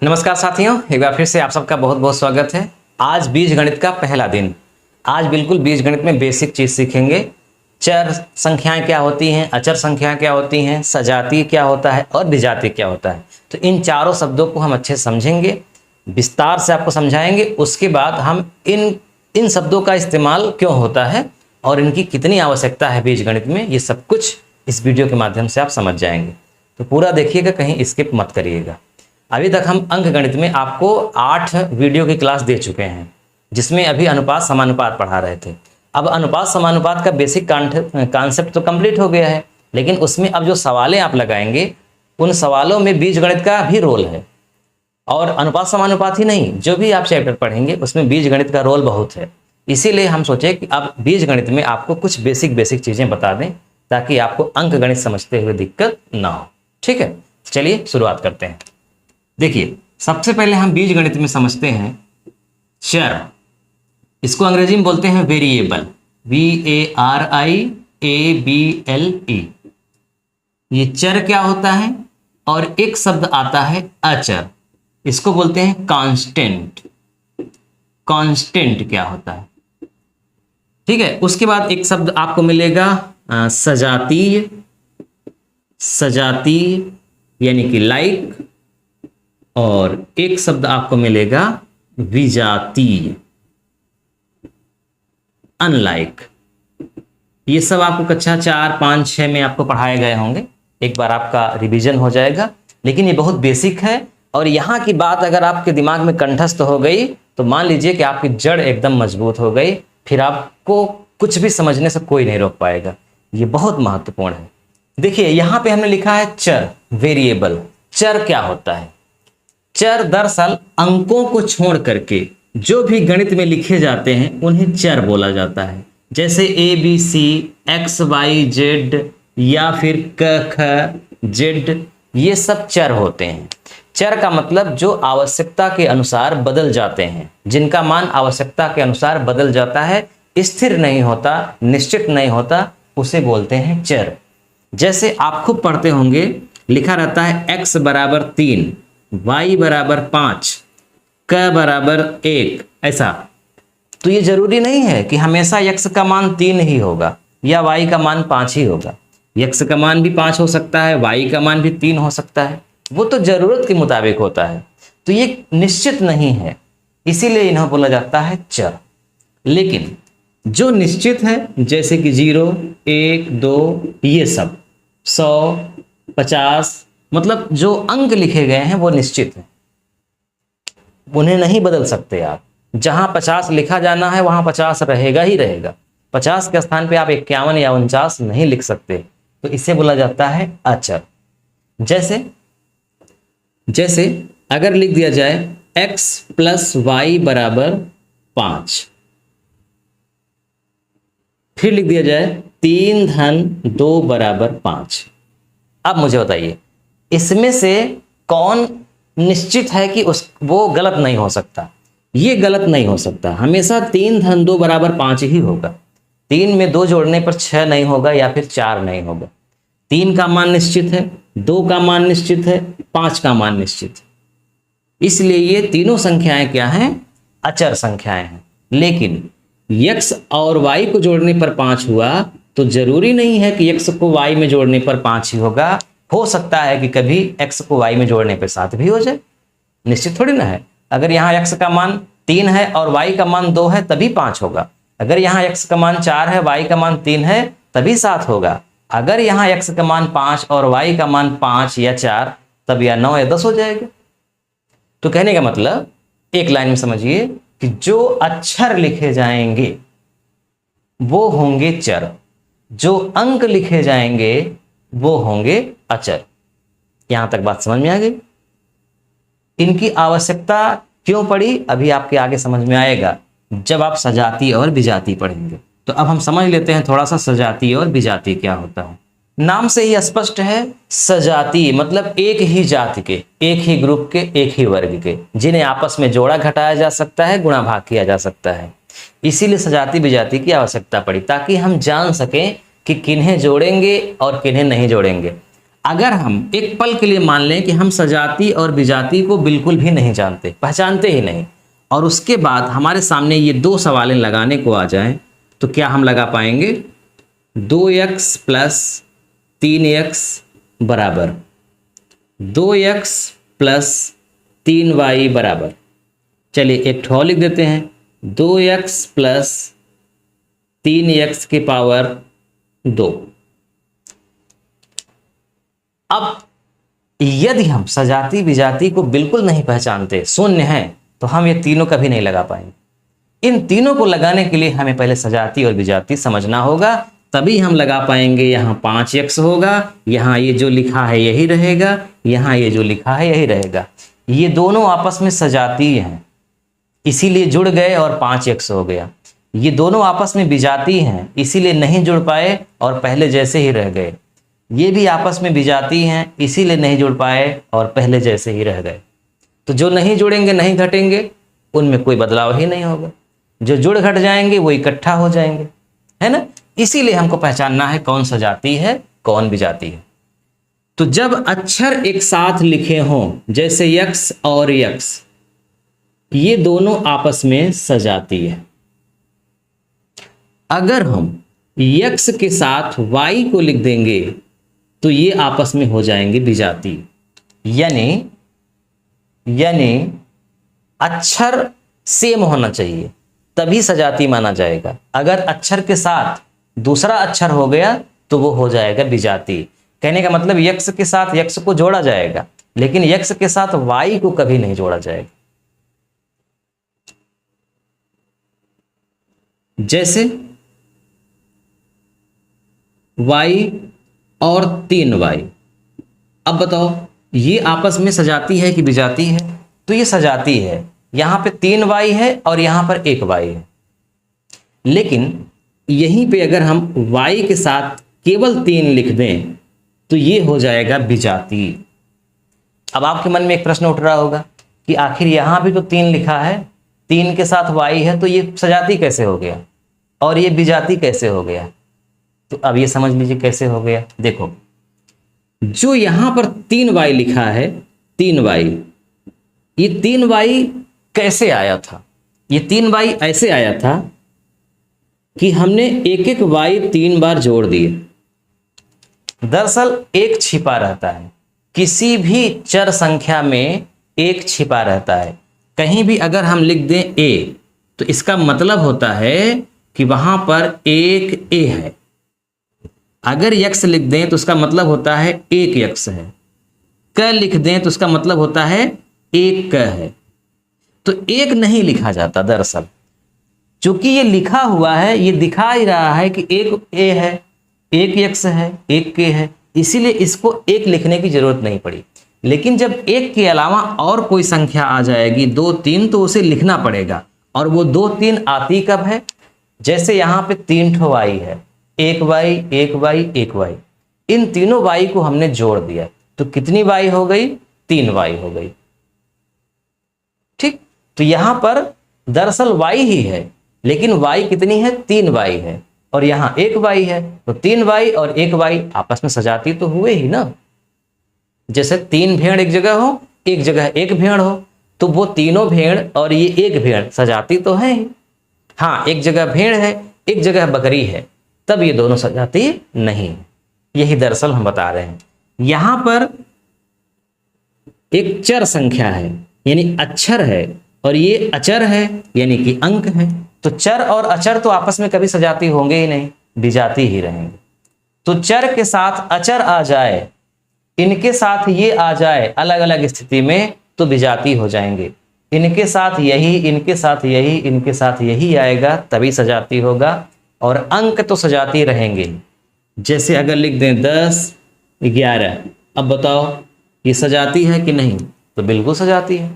नमस्कार साथियों, एक बार फिर से आप सबका बहुत बहुत स्वागत है। आज बीज गणित का पहला दिन। आज बिल्कुल बीज गणित में बेसिक चीज़ सीखेंगे। चर संख्याएं क्या होती हैं, अचर संख्याएं क्या होती हैं, सजातीय क्या होता है और विजातीय क्या होता है। तो इन चारों शब्दों को हम अच्छे से समझेंगे, विस्तार से आपको समझाएंगे। उसके बाद हम इन शब्दों का इस्तेमाल क्यों होता है और इनकी कितनी आवश्यकता है बीज गणित में, ये सब कुछ इस वीडियो के माध्यम से आप समझ जाएंगे। तो पूरा देखिएगा, कहीं स्किप मत करिएगा। अभी तक हम अंक गणित में आपको 8 वीडियो की क्लास दे चुके हैं, जिसमें अभी अनुपात समानुपात पढ़ा रहे थे। अब अनुपात समानुपात का बेसिक कॉन्सेप्ट तो कंप्लीट हो गया है, लेकिन उसमें अब जो सवालें आप लगाएंगे उन सवालों में बीज गणित का भी रोल है। और अनुपात समानुपात ही नहीं, जो भी आप चैप्टर पढ़ेंगे उसमें बीज गणित का रोल बहुत है। इसीलिए हम सोचे कि अब बीज गणित में आपको कुछ बेसिक चीज़ें बता दें, ताकि आपको अंक गणित समझते हुए दिक्कत ना हो। ठीक है, चलिए शुरुआत करते हैं। देखिए, सबसे पहले हम बीज गणित में समझते हैं चर। इसको अंग्रेजी में बोलते हैं वेरिएबल, VARIABLE। ये चर क्या होता है, और एक शब्द आता है अचर, इसको बोलते हैं कांस्टेंट। कांस्टेंट क्या होता है, ठीक है। उसके बाद एक शब्द आपको मिलेगा सजातीय। सजातीय यानी कि लाइक। और एक शब्द आपको मिलेगा विजातीय, अनलाइक। ये सब आपको कक्षा 4, 5, 6 में आपको पढ़ाए गए होंगे। एक बार आपका रिवीजन हो जाएगा, लेकिन ये बहुत बेसिक है। और यहाँ की बात अगर आपके दिमाग में कंठस्थ हो गई तो मान लीजिए कि आपकी जड़ एकदम मजबूत हो गई, फिर आपको कुछ भी समझने से कोई नहीं रोक पाएगा। ये बहुत महत्वपूर्ण है। देखिए, यहाँ पे हमने लिखा है चर, वेरिएबल। चर क्या होता है? चर दरअसल अंकों को छोड़ करके जो भी गणित में लिखे जाते हैं उन्हें चर बोला जाता है। जैसे ABC, XYZ या फिर KKZ, ये सब चर होते हैं। चर का मतलब जो आवश्यकता के अनुसार बदल जाते हैं, जिनका मान आवश्यकता के अनुसार बदल जाता है, स्थिर नहीं होता, निश्चित नहीं होता, उसे बोलते हैं चर। जैसे आप खूब पढ़ते होंगे, लिखा रहता है x बराबर 3, y बराबर 5, क बराबर 1, ऐसा। तो ये जरूरी नहीं है कि हमेशा x का मान 3 ही होगा या y का मान 5 ही होगा। x का मान भी 5 हो सकता है, y का मान भी 3 हो सकता है। वो तो जरूरत के मुताबिक होता है। तो ये निश्चित नहीं है, इसीलिए इन्हें बोला जाता है चर। लेकिन जो निश्चित है, जैसे कि 0, 1, 2, ये सब 100, 50, मतलब जो अंक लिखे गए हैं वो निश्चित है, उन्हें नहीं बदल सकते आप। जहां 50 लिखा जाना है वहां 50 रहेगा ही रहेगा। 50 के स्थान पे आप 51 या 49 नहीं लिख सकते, तो इसे बोला जाता है अचर। जैसे अगर लिख दिया जाए x प्लस y बराबर 5, फिर लिख दिया जाए 3 धन 2 बराबर 5। अब मुझे बताइए, इसमें से कौन निश्चित है कि वो गलत नहीं हो सकता? ये गलत नहीं हो सकता, हमेशा 3 धन 2 बराबर 5 ही होगा। 3 में 2 जोड़ने पर 6 नहीं होगा या फिर 4 नहीं होगा। 3 का मान निश्चित है, 2 का मान निश्चित है, 5 का मान निश्चित है। इसलिए ये तीनों संख्याएं क्या हैं? अचर संख्याएं हैं। लेकिन x और y को जोड़ने पर 5 हुआ, तो जरूरी नहीं है कि x को y में जोड़ने पर 5 ही होगा। हो सकता है कि कभी x को y में जोड़ने पर 7 भी हो जाए, निश्चित थोड़ी ना है। अगर यहाँ x का मान 3 है और y का मान 2 है तभी 5 होगा। अगर यहाँ x का मान 4 है, y का मान 3 है, तभी 7 होगा। अगर यहाँ x का मान 5 और y का मान 5 या 4, तब या 9 या 10 हो जाएगा। तो कहने का मतलब, एक लाइन में समझिए कि जो अक्षर लिखे जाएंगे वो होंगे चर, जो अंक लिखे जाएंगे वो होंगे अचर। यहां तक बात समझ में आ गई? इनकी आवश्यकता क्यों पड़ी, अभी आपके आगे समझ में आएगा जब आप सजातीय और विजातीय पढ़ेंगे। तो अब हम समझ लेते हैं थोड़ा सा सजातीय और विजातीय क्या होता है। नाम से ही स्पष्ट है, सजातीय मतलब एक ही जाति के, एक ही ग्रुप के, एक ही वर्ग के, जिन्हें आपस में जोड़ा घटाया जा सकता है, गुणा भाग किया जा सकता है। इसीलिए सजातीय विजातीय की आवश्यकता पड़ी, ताकि हम जान सकें कि किन्हें जोड़ेंगे और किन्हें नहीं जोड़ेंगे। अगर हम एक पल के लिए मान लें कि हम सजाती और विजाती को बिल्कुल भी नहीं जानते, पहचानते ही नहीं, और उसके बाद हमारे सामने ये दो सवालें लगाने को आ जाएं, तो क्या हम लगा पाएंगे? 2x प्लस 3x बराबर 2x प्लस 3y बराबर, चलिए एक ठो लिख देते हैं, 2x प्लस 3x की पावर 2। अब यदि हम सजाती विजाती को बिल्कुल नहीं पहचानते, शून्य है, तो हम ये तीनों कभी नहीं लगा पाएंगे। इन तीनों को लगाने के लिए हमें पहले सजाती और विजाती समझना होगा, तभी हम लगा पाएंगे। यहाँ 5x होगा, यहाँ ये जो लिखा है यही रहेगा, यहाँ ये जो लिखा है यही रहेगा। ये दोनों आपस में सजाती हैं, इसीलिए जुड़ गए और 5x हो गया। ये दोनों आपस में विजाती हैं, इसीलिए नहीं जुड़ पाए और पहले जैसे ही रह गए। ये भी आपस में विजाती हैं, इसीलिए नहीं जुड़ पाए और पहले जैसे ही रह गए। तो जो नहीं जुड़ेंगे, नहीं घटेंगे, उनमें कोई बदलाव ही नहीं होगा। जो जुड़ घट जाएंगे वो इकट्ठा हो जाएंगे, है ना। इसीलिए हमको पहचानना है कौन सजाती है कौन विजाती है। तो जब अक्षर एक साथ लिखे हों, जैसे यक्स और यक्स, ये दोनों आपस में सजाती है। अगर हम यक्स के साथ वाई को लिख देंगे तो ये आपस में हो जाएंगे विजाती। यानी अक्षर सेम होना चाहिए तभी सजाती माना जाएगा। अगर अक्षर के साथ दूसरा अक्षर हो गया तो वो हो जाएगा विजाती। कहने का मतलब यक्स के साथ यक्स को जोड़ा जाएगा, लेकिन यक्स के साथ वाई को कभी नहीं जोड़ा जाएगा। जैसे y और 3y, अब बताओ ये आपस में सजाती है कि विजाती है? तो ये सजाती है। यहां पे 3y है और यहां पर 1y है, लेकिन यहीं पे अगर हम y के साथ केवल 3 लिख दें तो ये हो जाएगा विजाती। अब आपके मन में एक प्रश्न उठ रहा होगा कि आखिर यहां भी तो 3 लिखा है, 3 के साथ y है, तो ये सजाती कैसे हो गया और ये विजाती कैसे हो गया? तो अब ये समझ लीजिए कैसे हो गया। देखो, जो यहां पर 3y लिखा है, 3y, ये 3y कैसे आया था? ये 3y ऐसे आया था कि हमने एक एक y 3 बार जोड़ दिए। दरअसल एक छिपा रहता है, किसी भी चर संख्या में एक छिपा रहता है। कहीं भी अगर हम लिख दें a, तो इसका मतलब होता है कि वहां पर एक a है। अगर यक्स लिख दें तो उसका मतलब होता है एक यक्स है। क लिख दें तो उसका मतलब होता है एक क है। तो एक नहीं लिखा जाता दरअसल, क्योंकि ये लिखा हुआ है, ये दिखा ही रहा है कि एक ए है, एक यक्स है, एक के है, इसीलिए इसको एक लिखने की जरूरत नहीं पड़ी। लेकिन जब एक के अलावा और कोई संख्या आ जाएगी 2 3, तो उसे लिखना पड़ेगा। और वो 2 3 आती कब है? जैसे यहाँ पे 3 ठो y है, 1y 1y 1y, इन तीनों y को हमने जोड़ दिया तो कितनी y हो गई? 3y हो गई। ठीक, तो यहां पर दरअसल y ही है, लेकिन y कितनी है? 3y है, और यहां 1y है, तो 3y और 1y आपस में सजाती तो हुए ही ना। जैसे 3 भेड़ एक जगह हो, एक जगह एक भेड़ हो, तो वो तीनों भेड़ और ये एक भेड़ सजाती तो है ही। हाँ, एक जगह भेड़ है, एक जगह बकरी है, तब ये दोनों सजाती नहीं। यही दरअसल हम बता रहे हैं। यहां पर एक चर संख्या है यानी अक्षर है, और ये अचर है यानी कि अंक है। तो चर और अचर तो आपस में कभी सजाती होंगे ही नहीं, विजाती ही रहेंगे। तो चर के साथ अचर आ जाए, इनके साथ ये आ जाए अलग अलग स्थिति में, तो विजाती हो जाएंगे। इनके साथ यही, इनके साथ यही, इनके साथ यही आएगा तभी सजाती होगा, और अंक तो सजाती रहेंगे। जैसे अगर लिख दें 10 11, अब बताओ ये सजाती है कि नहीं? तो बिल्कुल सजाती है।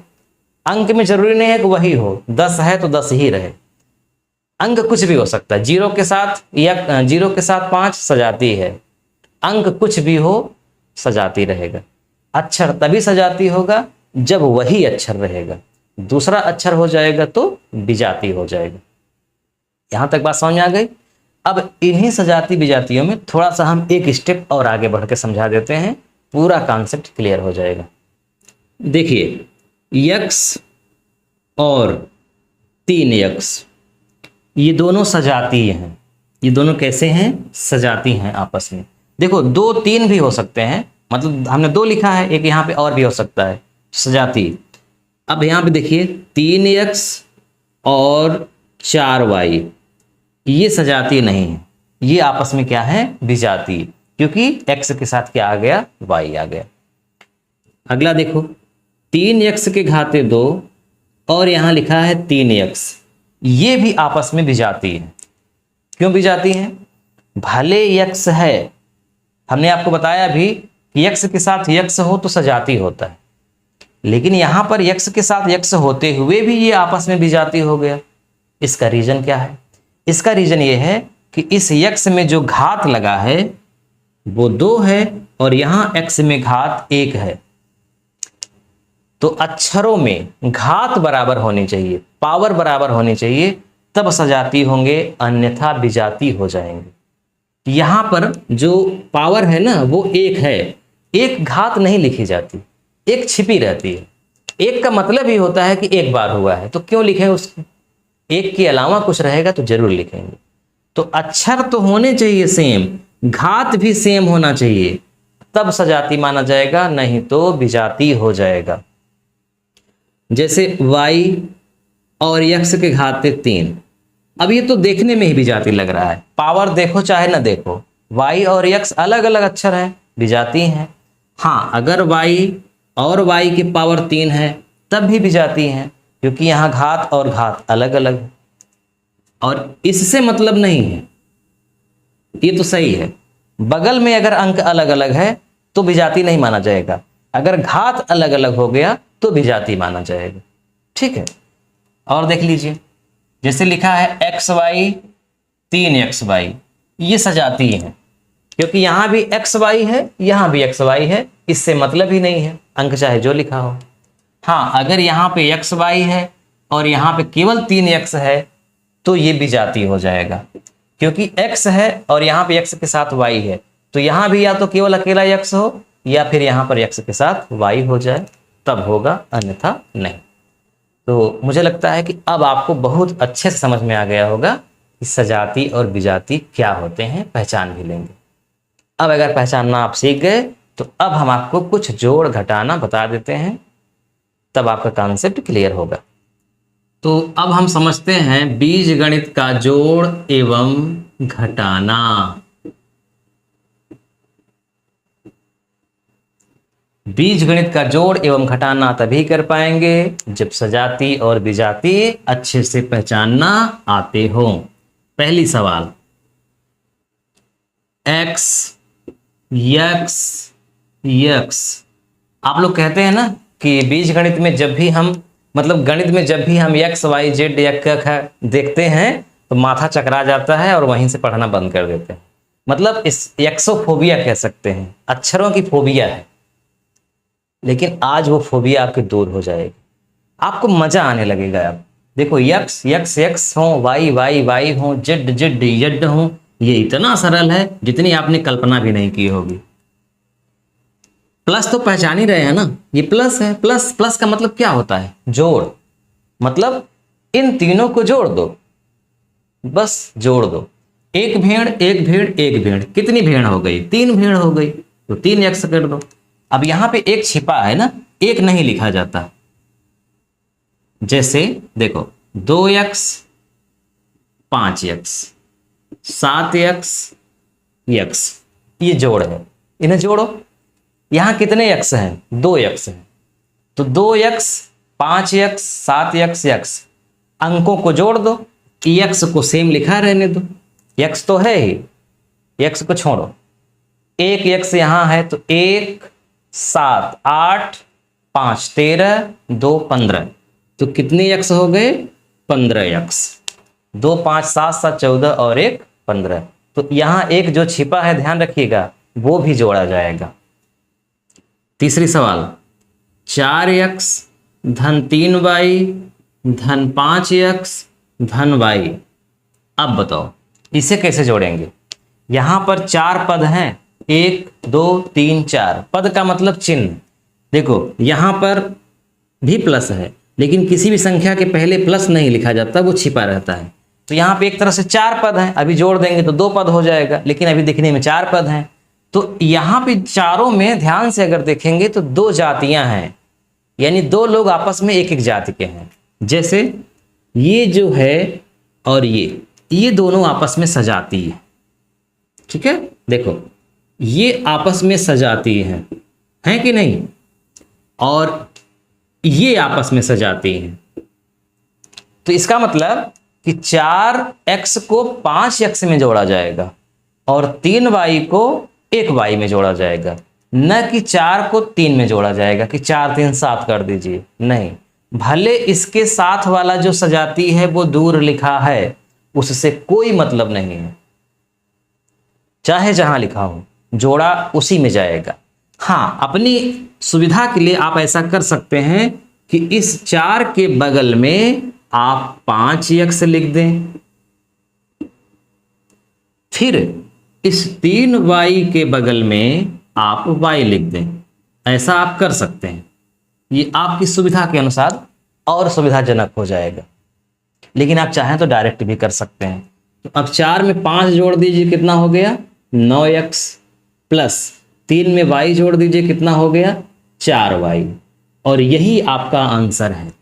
अंक में जरूरी नहीं है कि वही हो, 10 है तो 10 ही रहे, अंक कुछ भी हो सकता है। 0 के साथ या 0 के साथ 5 सजाती है, अंक कुछ भी हो सजाती रहेगा। अक्षर तभी सजाती होगा जब वही अक्षर रहेगा, दूसरा अक्षर हो जाएगा तो विजाती हो जाएगा। यहां तक बात समझ आ गई। अब इन्हीं सजाती विजातियों में थोड़ा सा हम एक स्टेप और आगे बढ़ के समझा देते हैं, पूरा कॉन्सेप्ट क्लियर हो जाएगा। देखिए x और 3x ये दोनों सजातीय हैं। ये दोनों कैसे हैं? सजाती हैं आपस में। देखो 2 3 भी हो सकते हैं, मतलब हमने 2 लिखा है, एक यहाँ पे और भी हो सकता है, सजाती। अब यहाँ पे देखिए 3x और 4y ये सजातीय नहीं है, ये आपस में क्या है? विजातीय, क्योंकि x के साथ क्या आ गया? y आ गया। अगला देखो 3x के घाते 2 और यहाँ लिखा है 3x, ये भी आपस में विजातीय है। क्यों विजातीय है? भले x है, हमने आपको बताया भी कि x के साथ x हो तो सजातीय होता है, लेकिन यहां पर x के साथ x होते हुए भी ये आपस में विजातीय हो गया। इसका रीजन क्या है? इसका रीजन ये है कि इस x में जो घात लगा है वो 2 है और यहां x में घात 1 है। तो अक्षरों में घात बराबर होनी चाहिए, पावर बराबर होनी चाहिए, तब सजातीय होंगे, अन्यथा विजातीय हो जाएंगे। यहां पर जो पावर है ना वो 1 है, एक घात नहीं लिखी जाती, एक छिपी रहती है। एक का मतलब ही होता है कि एक बार हुआ है, तो क्यों लिखें उसको? एक के अलावा कुछ रहेगा तो जरूर लिखेंगे। तो अक्षर तो होने चाहिए सेम, घात भी सेम होना चाहिए, तब सजातीय माना जाएगा, नहीं तो विजातीय हो जाएगा। जैसे y और x के घाते 3, अब ये तो देखने में ही विजातीय लग रहा है, पावर देखो चाहे ना देखो, y और x अलग अलग अक्षर हैं, विजातीय हैं। हाँ, अगर y और y की पावर 3 है तब भी विजातीय हैं, क्योंकि यहाँ घात और घात अलग अलग है। और इससे मतलब नहीं है, ये तो सही है, बगल में अगर अंक अलग अलग है तो विजातीय नहीं माना जाएगा, अगर घात अलग अलग हो गया तो विजातीय माना जाएगा। ठीक है, और देख लीजिए, जैसे लिखा है xy 3xy, ये सजातीय है, क्योंकि यहां भी xy है, यहां भी xy है, इससे मतलब ही नहीं है, अंक चाहे जो लिखा हो। हाँ, अगर यहाँ पे xy है और यहाँ पे केवल 3x है तो ये विजातीय हो जाएगा, क्योंकि x है और यहाँ पे x के साथ y है, तो यहाँ भी या तो केवल अकेला x हो या फिर यहाँ पर x के साथ y हो जाए, तब होगा, अन्यथा नहीं। तो मुझे लगता है कि अब आपको बहुत अच्छे से समझ में आ गया होगा कि सजातीय और विजातीय क्या होते हैं, पहचान भी लेंगे। अब अगर पहचानना आप सीख गए तो अब हम आपको कुछ जोड़ घटाना बता देते हैं, तब आपका कॉन्सेप्ट क्लियर होगा। तो अब हम समझते हैं बीजगणित का जोड़ एवं घटाना। बीजगणित का जोड़ एवं घटाना तभी कर पाएंगे जब सजातीय और विजातीय अच्छे से पहचानना आते हो। पहली सवाल, x x x, आप लोग कहते हैं ना कि बीजगणित में जब भी हम, मतलब गणित में जब भी हम x y z या देखते हैं तो माथा चकरा जाता है और वहीं से पढ़ना बंद कर देते हैं। मतलब इस एक्सोफोबिया कह सकते हैं, अक्षरों की फोबिया है। लेकिन आज वो फोबिया आपकी दूर हो जाएगी, आपको मजा आने लगेगा। अब देखो x x x हो, y y y हो, z z z हो, ये इतना सरल है जितनी आपने कल्पना भी नहीं की होगी। प्लस तो पहचान ही रहे हैं ना, ये प्लस है। प्लस प्लस का मतलब क्या होता है? जोड़, मतलब इन तीनों को जोड़ दो, बस जोड़ दो। एक भेड़ एक भेड़ एक भेड़, कितनी भेड़ हो गई? 3 भेड़ हो गई, तो 3x कर दो। अब यहां पे एक छिपा है ना, एक नहीं लिखा जाता। जैसे देखो 2x 5x 7x x, ये जोड़ है, इन्हें जोड़ो। यहां कितने x हैं? 2x हैं, तो 2x 5x 7x x, अंकों को जोड़ दो, x को सेम लिखा रहने दो, x तो है ही, x को छोड़ो। एक x यहां है तो 1 7 8 5 13 2 15, तो कितने x हो गए? 15x। 2 5 7 7 14 और 1 15, तो यहां एक जो छिपा है ध्यान रखिएगा वो भी जोड़ा जाएगा। तीसरी सवाल, 4x धन 3y धन 5x धन y। अब बताओ इसे कैसे जोड़ेंगे? यहां पर 4 पद हैं, 1 2 3 4 पद का मतलब चिन्ह। देखो यहाँ पर भी प्लस है, लेकिन किसी भी संख्या के पहले प्लस नहीं लिखा जाता, वो छिपा रहता है। तो यहाँ पे एक तरह से 4 पद हैं, अभी जोड़ देंगे तो 2 पद हो जाएगा, लेकिन अभी दिखने में 4 पद हैं। तो यहाँ पे चारों में ध्यान से अगर देखेंगे तो 2 जातियां हैं, यानी 2 लोग आपस में एक एक जाति के हैं। जैसे ये जो है और ये दोनों आपस में सजाती है, ठीक है। देखो ये आपस में सजाती है कि नहीं, और ये आपस में सजाती हैं। तो इसका मतलब कि 4x को 5x में जोड़ा जाएगा और 3y को 1y में जोड़ा जाएगा, न कि 4 को 3 में जोड़ा जाएगा कि 4 3 7 कर दीजिए। नहीं, भले इसके साथ वाला जो सजाती है वो दूर लिखा है, उससे कोई मतलब नहीं है, चाहे जहां लिखा हो जोड़ा उसी में जाएगा। हाँ, अपनी सुविधा के लिए आप ऐसा कर सकते हैं कि इस 4 के बगल में आप 5x लिख दें, फिर इस 3y के बगल में आप y लिख दें। ऐसा आप कर सकते हैं, ये आपकी सुविधा के अनुसार और सुविधाजनक हो जाएगा। लेकिन आप चाहें तो डायरेक्ट भी कर सकते हैं। तो अब 4 में 5 जोड़ दीजिए, कितना हो गया 9x, प्लस 3 में y जोड़ दीजिए, कितना हो गया 4y, और यही आपका आंसर है।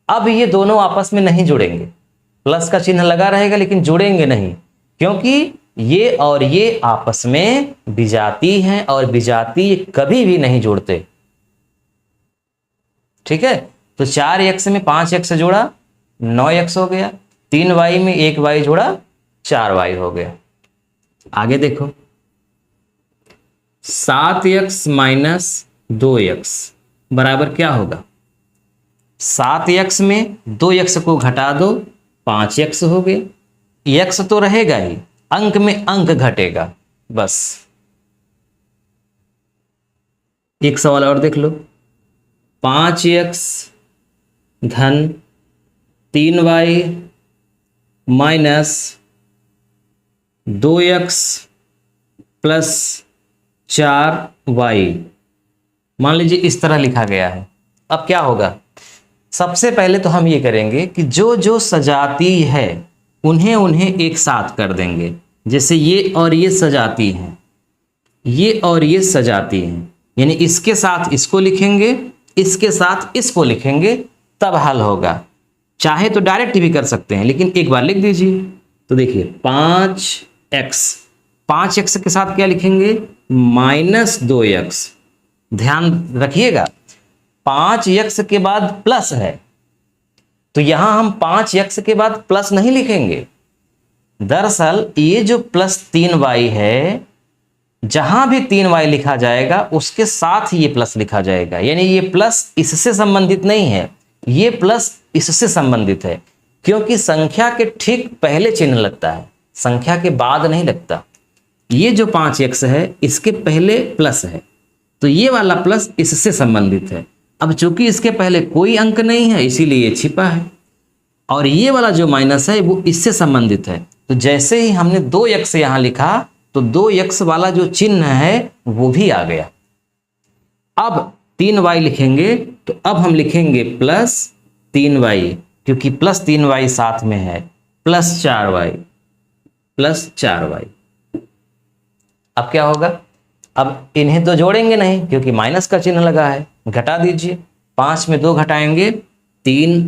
अब ये दोनों आपस में नहीं जुड़ेंगे, प्लस का चिन्ह लगा रहेगा लेकिन जुड़ेंगे नहीं, क्योंकि ये और ये आपस में विजाती हैं और विजाती कभी भी नहीं जुड़ते, ठीक है। तो 4x में 5x जोड़ा 9x हो गया, 3y में 1y जोड़ा 4y हो गया। आगे देखो 7x माइनस 2x बराबर क्या होगा, 7x में 2x को घटा दो 5x हो गया। x तो रहेगा ही, अंक में अंक घटेगा बस। एक सवाल और देख लो, 5x धन 3y minus 2x plus 4y, मान लीजिए इस तरह लिखा गया है। अब क्या होगा, सबसे पहले तो हम ये करेंगे कि जो जो सजाती है उन्हें उन्हें एक साथ कर देंगे। जैसे ये और ये सजाती हैं, ये और ये सजाती हैं, यानी इसके साथ इसको लिखेंगे, इसके साथ इसको लिखेंगे, तब हल होगा। चाहे तो डायरेक्ट भी कर सकते हैं, लेकिन एक बार लिख दीजिए। तो देखिए 5x के साथ क्या लिखेंगे माइनस 2x। ध्यान रखिएगा 5x के बाद प्लस है, तो यहां हम 5x के बाद प्लस नहीं लिखेंगे। दरअसल ये जो प्लस 3y है, जहां भी 3y लिखा जाएगा उसके साथ ही ये प्लस लिखा जाएगा, यानी ये प्लस इससे संबंधित नहीं है, ये प्लस इससे संबंधित है, क्योंकि संख्या के ठीक पहले चिन्ह लगता है, संख्या के बाद नहीं लगता। ये जो 5x है इसके पहले प्लस है, तो ये वाला प्लस इससे संबंधित है। अब चूंकि इसके पहले कोई अंक नहीं है इसीलिए ये छिपा है, और ये वाला जो माइनस है वो इससे संबंधित है। तो जैसे ही हमने 2x यहां लिखा तो 2x वाला जो चिन्ह है वो भी आ गया। अब 3y लिखेंगे, तो अब हम लिखेंगे प्लस 3y, क्योंकि प्लस 3y साथ में है, प्लस 4y, प्लस 4y। अब क्या होगा, अब इन्हें तो जोड़ेंगे नहीं क्योंकि माइनस का चिन्ह लगा है, घटा दीजिए। 5 में 2 घटाएंगे 3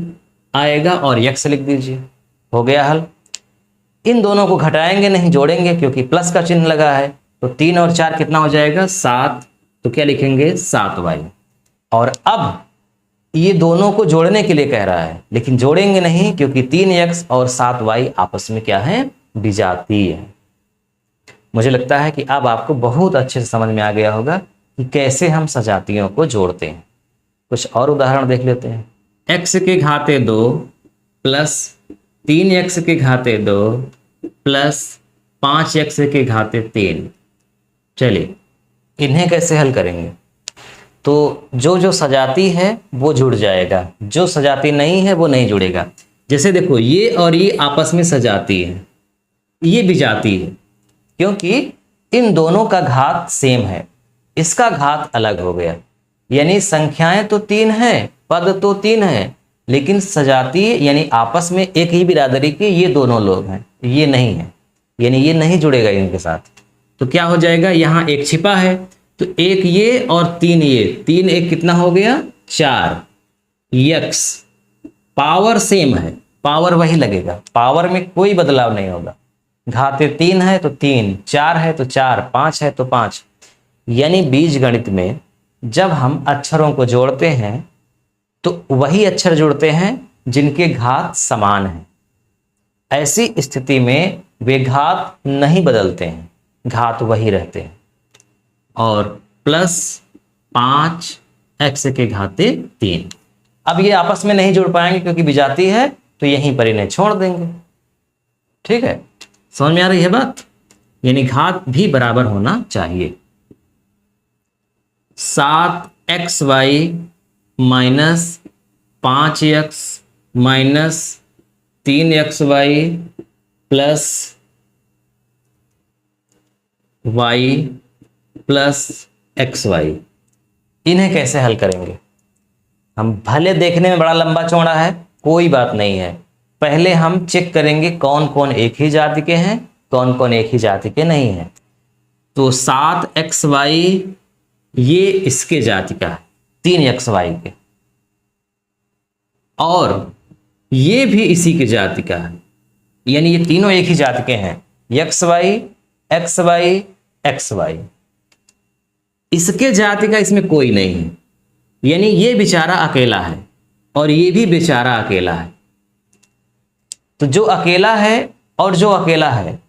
आएगा और x लिख दीजिए, हो गया हल। इन दोनों को घटाएंगे नहीं, जोड़ेंगे क्योंकि प्लस का चिन्ह लगा है, तो 3 और 4 कितना हो जाएगा 7, तो क्या लिखेंगे 7y। और अब ये दोनों को जोड़ने के लिए कह रहा है, लेकिन जोड़ेंगे नहीं क्योंकि 3x और 7y आपस में क्या है विजातीय है। मुझे लगता है कि अब आपको बहुत अच्छे से समझ में आ गया होगा कि कैसे हम सजातियों को जोड़ते हैं। कुछ और उदाहरण देख लेते हैं। x के घाते 2 प्लस 3x के घाते 2 प्लस 5x के घाते 3। चलिए इन्हें कैसे हल करेंगे। तो जो जो सजाती है वो जुड़ जाएगा, जो सजाती नहीं है वो नहीं जुड़ेगा। जैसे देखो ये और ये आपस में सजाती है, ये विजाती है, क्योंकि इन दोनों का घात सेम है, इसका घात अलग हो गया। यानी संख्याएं तो 3 हैं, पद तो 3 हैं, लेकिन सजातीय यानी आपस में एक ही बिरादरी के ये दोनों लोग हैं, ये नहीं है, यानी ये नहीं जुड़ेगा इनके साथ। तो क्या हो जाएगा, यहाँ एक छिपा है तो एक ये और 3 ये, 3 एक कितना हो गया 4। यक्स पावर सेम है, पावर वही लगेगा, पावर में कोई बदलाव नहीं होगा। घाते 3 है तो 3, 4 है तो 4, 5 है तो 5। यानी बीज गणित में जब हम अक्षरों को जोड़ते हैं तो वही अक्षर जुड़ते हैं जिनके घात समान हैं। ऐसी स्थिति में वे घात नहीं बदलते हैं, घात वही रहते हैं। और प्लस 5x के घाते 3। अब ये आपस में नहीं जुड़ पाएंगे क्योंकि विजातीय है, तो यहीं पर इन्हें छोड़ देंगे। ठीक है, समझ में आ रही है बात? यानी घात भी बराबर होना चाहिए। 7xy minus 5x minus 3xy plus y plus xy, इन्हें कैसे हल करेंगे? हम भले देखने में बड़ा लंबा चौड़ा है, कोई बात नहीं है, पहले हम चेक करेंगे कौन कौन एक ही जाति के हैं, कौन कौन एक ही जाति के नहीं हैं। तो 7xy ये इसके जाति का है, 3xy के, और ये भी इसी के जाति का है, यानी ये तीनों एक ही जाति के हैं, xy xy xy। इसके जाति का इसमें कोई नहीं है, यानी ये बेचारा अकेला है और ये भी बेचारा अकेला है। तो जो अकेला है और जो अकेला है,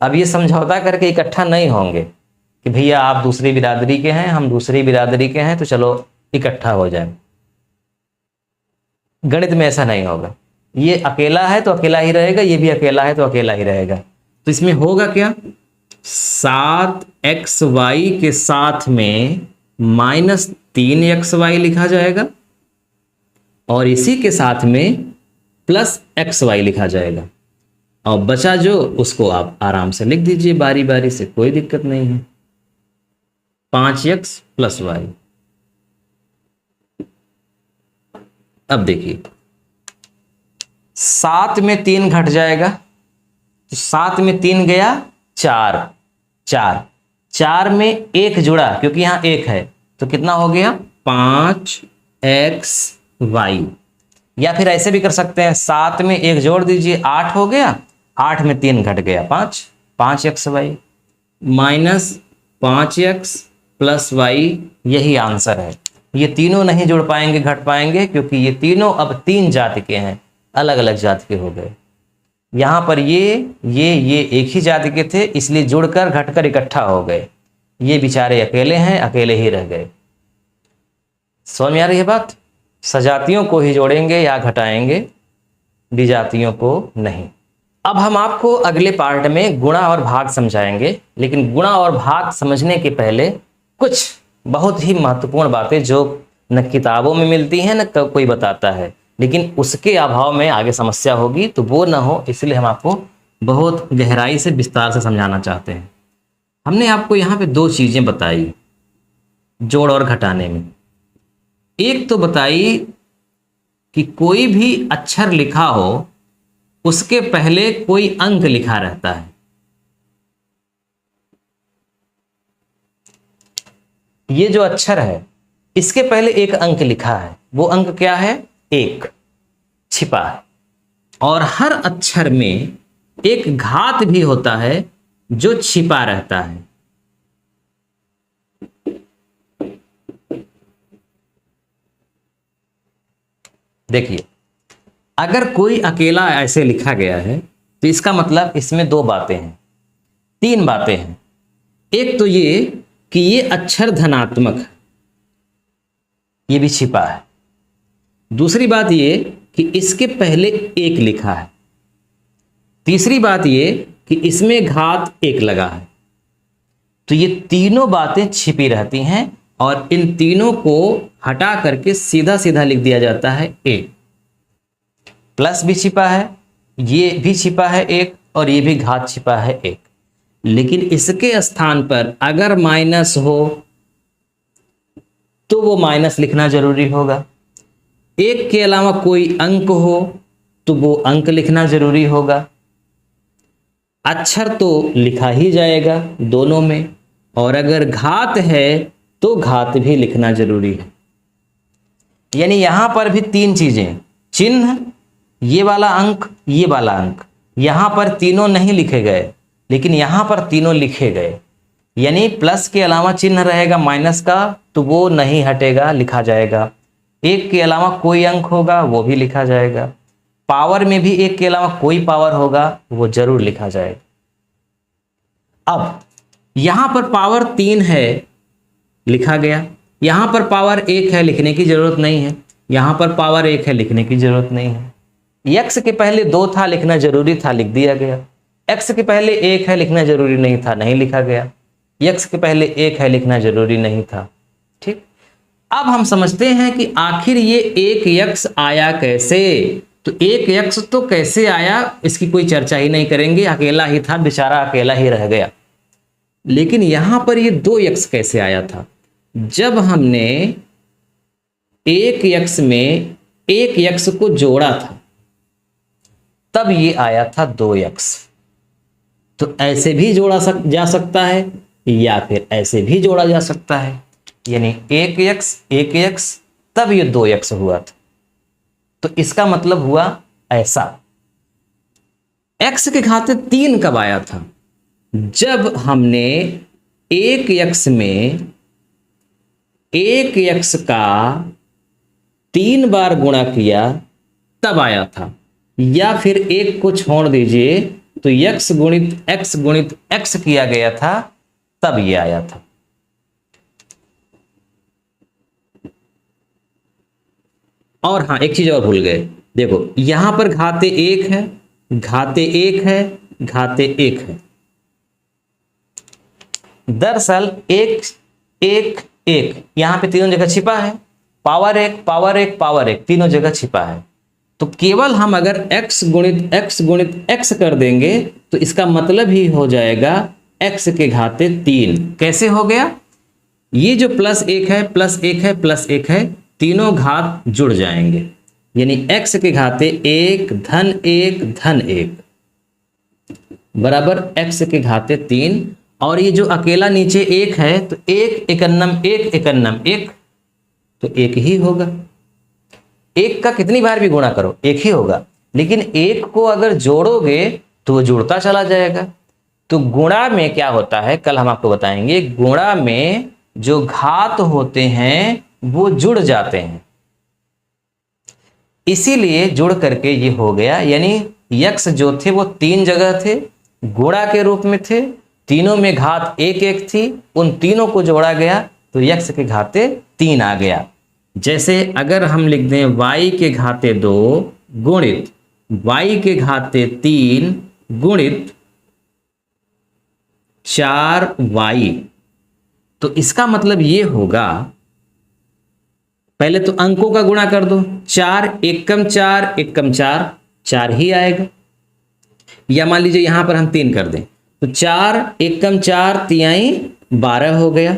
अब ये समझौता करके इकट्ठा नहीं होंगे कि भैया आप दूसरी बिरादरी के हैं, हम दूसरी बिरादरी के हैं, तो चलो इकट्ठा हो जाए। गणित में ऐसा नहीं होगा। ये अकेला है तो अकेला ही रहेगा, ये भी अकेला है तो अकेला ही रहेगा। तो इसमें होगा क्या, 7xy के साथ में माइनस 3xy लिखा जाएगा और इसी के साथ में प्लस xy लिखा जाएगा, और बचा जो उसको आप आराम से लिख दीजिए बारी बारी से, कोई दिक्कत नहीं है। 5x plus y। अब देखिए 7 में 3 घट जाएगा, तो 7 में 3 गया 4, 4 में 1 जुड़ा क्योंकि यहां 1 है, तो कितना हो गया 5xy। या फिर ऐसे भी कर सकते हैं, 7 में 1 जोड़ दीजिए 8 हो गया, 8 में 3 घट गया 5xy minus 5x plus y, यही आंसर है। ये तीनों नहीं जुड़ पाएंगे, घट पाएंगे, क्योंकि ये तीनों अब 3 जाति के हैं, अलग अलग जाति के हो गए। यहाँ पर ये एक ही जाति के थे, इसलिए जुड़कर घटकर इकट्ठा हो गए। ये बेचारे अकेले हैं, अकेले ही रह गए। समझ में आ रही है बात? सजातियों को ही जोड़ेंगे या घटाएंगे, विजातियों को नहीं। अब हम आपको अगले पार्ट में गुणा और भाग समझाएंगे, लेकिन गुणा और भाग समझने के पहले कुछ बहुत ही महत्वपूर्ण बातें जो न किताबों में मिलती हैं न कोई बताता है, लेकिन उसके अभाव में आगे समस्या होगी, तो वो ना हो इसलिए हम आपको बहुत गहराई से विस्तार से समझाना चाहते हैं। हमने आपको यहाँ पे 2 चीज़ें बताई जोड़ और घटाने में। एक तो बताई कि कोई भी अक्षर लिखा हो उसके पहले कोई अंक लिखा रहता है। ये जो अक्षर है इसके पहले एक अंक लिखा है, वो अंक क्या है, 1 छिपा है। और हर अक्षर में एक घात भी होता है जो छिपा रहता है। देखिए, अगर कोई अकेला ऐसे लिखा गया है तो इसका मतलब इसमें 2 बातें हैं, 3 बातें हैं। एक तो ये कि ये अक्षर धनात्मक है, ये भी छिपा है। दूसरी बात ये कि इसके पहले 1 लिखा है। तीसरी बात ये कि इसमें घात 1 लगा है। तो ये तीनों बातें छिपी रहती हैं और इन तीनों को हटा करके सीधा सीधा लिख दिया जाता है a। प्लस भी छिपा है, ये भी छिपा है 1, और ये भी घात छिपा है 1। लेकिन इसके स्थान पर अगर माइनस हो तो वो माइनस लिखना जरूरी होगा। एक के अलावा कोई अंक हो तो वो अंक लिखना जरूरी होगा। अक्षर तो लिखा ही जाएगा दोनों में, और अगर घात है तो घात भी लिखना जरूरी है। यानी यहां पर भी तीन चीजें, चिन्ह, ये वाला अंक, ये वाला अंक, यहां पर तीनों नहीं लिखे गए लेकिन यहां पर तीनों लिखे गए। यानी प्लस के अलावा चिन्ह रहेगा माइनस का तो वो नहीं हटेगा, लिखा जाएगा। एक के अलावा कोई अंक होगा वो भी लिखा जाएगा। पावर में भी एक के अलावा कोई पावर होगा वो जरूर लिखा जाएगा। अब यहां पर पावर 3 है, लिखा गया। यहां पर पावर 1 है, लिखने की जरूरत नहीं है। यहां पर पावर 1 है, लिखने की जरूरत नहीं है। x के पहले 2 था, लिखना जरूरी था, लिख दिया गया। x के पहले 1 है, लिखना जरूरी नहीं था, नहीं लिखा गया। x के पहले 1 है, लिखना जरूरी नहीं था। ठीक, अब हम समझते हैं कि आखिर ये एक x आया कैसे। तो एक x तो कैसे आया इसकी कोई चर्चा ही नहीं करेंगे, अकेला ही था, बेचारा अकेला ही रह गया। लेकिन यहां पर ये 2x कैसे आया था? जब हमने एक x में एक x को जोड़ा था तब ये आया था 2x। तो ऐसे भी जोड़ा जा सकता है या फिर ऐसे भी जोड़ा जा सकता है। यानी एक x तब ये 2x हुआ था। तो इसका मतलब हुआ ऐसा। x के घाते 3 कब आया था? जब हमने एक x में एक x का 3 बार गुणा किया तब आया था। या फिर एक को छोड़ दीजिए तो x गुणित x किया गया था तब ये आया था। और हाँ, एक चीज और भूल गए, देखो यहां पर घाते 1 है, घाते 1 है, घाते 1 है। दरअसल 1 1 1 यहां पे तीनों जगह छिपा है। पावर 1 पावर 1 पावर 1 तीनों जगह छिपा है। तो केवल हम अगर x गुणित x कर देंगे तो इसका मतलब ही हो जाएगा x के घाते 3। कैसे हो गया? ये जो +1 है +1 है +1 है, तीनों घात जुड़ जाएंगे। यानी x के घाते 1 धन 1 धन 1 बराबर x के घाते 3। और ये जो अकेला नीचे 1 है तो 1 एकन्नम 1 एकन्नम 1 तो 1 ही होगा। 1 का कितनी बार भी गुणा करो 1 ही होगा। लेकिन 1 को अगर जोड़ोगे तो वो जुड़ता चला जाएगा। तो गुणा में क्या होता है कल हम आपको बताएंगे। गुणा में जो घात होते हैं वो जुड़ जाते हैं, इसीलिए जुड़ करके ये हो गया। यानी x जो थे वो 3 जगह थे, गुणा के रूप में थे, तीनों में घात 1 1 थी, उन तीनों को जोड़ा गया तो x के घाते 3 आ गया। जैसे अगर हम लिख दें y के घाते 2 गुणित y के घाते 3 गुणित 4y, तो इसका मतलब ये होगा, पहले तो अंकों का गुणा कर दो, 4 एकम 4 एकम 4 4 ही आएगा। या मान लीजिए यहां पर हम 3 कर दें तो 4 एकम 4 तिहाई 12 हो गया।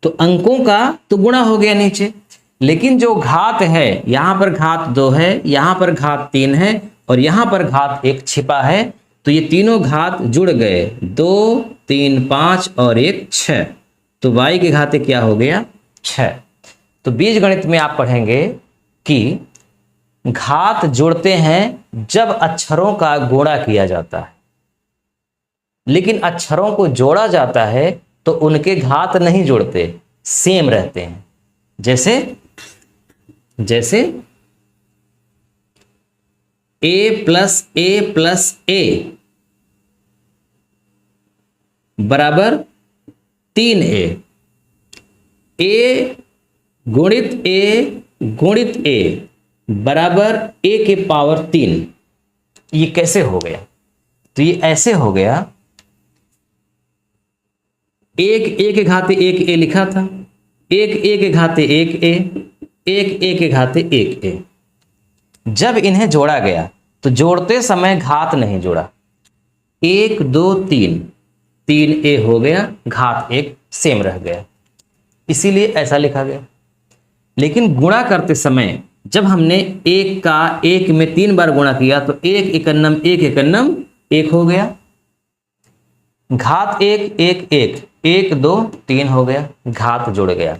तो अंकों का तो गुणा हो गया नीचे, लेकिन जो घात है यहां पर घात 2 है, यहां पर घात 3 है और यहां पर घात 1 छिपा है। तो ये तीनों घात जुड़ गए, 2 3 5 और 1 6। तो y के घाते क्या हो गया 6। तो बीज गणित में आप पढ़ेंगे कि घात जुड़ते हैं जब अक्षरों का गुणा किया जाता है, लेकिन अक्षरों को जोड़ा जाता है तो उनके घात नहीं जुड़ते, सेम रहते हैं। जैसे a प्लस a बराबर 3a, a गुणित a बराबर a के पावर 3। ये कैसे हो गया? तो ये ऐसे हो गया, एक a के घाते 1a लिखा था, एक a के घाते 1a, एक a के घाते 1a। जब इन्हें जोड़ा गया तो जोड़ते समय घात नहीं जुड़ा, 1 2 3 3a हो गया, घात 1 सेम रह गया, इसीलिए ऐसा लिखा गया। लेकिन गुणा करते समय जब हमने 1 का 1 में 3 बार गुणा किया तो 1 एकन्नम 1 एकन्नम 1 हो गया, घात 1 1 1 1 2 3 हो गया, घात जुड़ गया।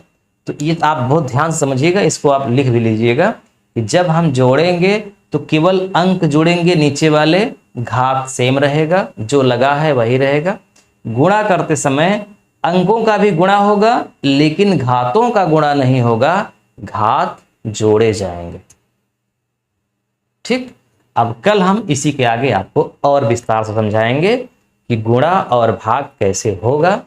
तो ये आप बहुत ध्यान से समझिएगा, इसको आप लिख भी लीजिएगा कि जब हम जोड़ेंगे तो केवल अंक जुड़ेंगे, नीचे वाले घात सेम रहेगा, जो लगा है वही रहेगा। गुणा करते समय अंकों का भी गुणा होगा लेकिन घातों का गुणा नहीं होगा, घात जोड़े जाएंगे। ठीक, अब कल हम इसी के आगे आपको और विस्तार से समझाएंगे कि गुणा और भाग कैसे होगा,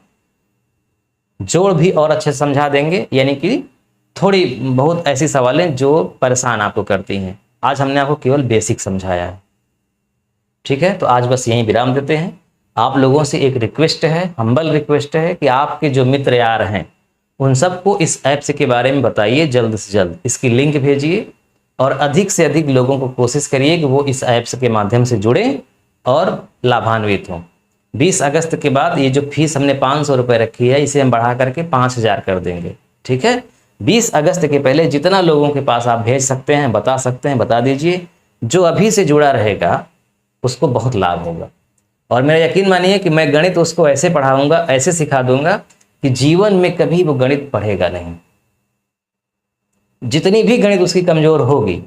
जोड़ भी और अच्छे से समझा देंगे, यानी कि थोड़ी बहुत ऐसी सवालें जो परेशान आपको करती हैं। आज हमने आपको केवल बेसिक समझाया है। ठीक है, तो आज बस यहीं विराम देते हैं। आप लोगों से एक रिक्वेस्ट है, हम्बल रिक्वेस्ट है कि आपके जो मित्र यार हैं उन सबको इस ऐप्स के बारे में बताइए, जल्द से जल्द इसकी लिंक भेजिए और अधिक से अधिक लोगों को कोशिश करिए कि वो इस ऐप्स के माध्यम से जुड़ें और लाभान्वित हों। 20 अगस्त के बाद ये जो फीस हमने 500 रुपये रखी है, इसे हम बढ़ा करके 5000 कर देंगे। ठीक है, 20 अगस्त के पहले जितना लोगों के पास आप भेज सकते हैं, बता सकते हैं, बता दीजिए। जो अभी से जुड़ा रहेगा उसको बहुत लाभ होगा। और मेरा यकीन मानिए कि मैं गणित उसको ऐसे पढ़ाऊंगा, ऐसे सिखा दूंगा कि जीवन में कभी वो गणित पढ़ेगा नहीं। जितनी भी गणित उसकी कमजोर होगी,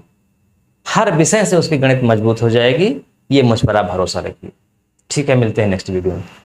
हर विषय से उसकी गणित मजबूत हो जाएगी। ये मुझ पर आप भरोसा रखिए। ठीक है, मिलते हैं नेक्स्ट वीडियो में।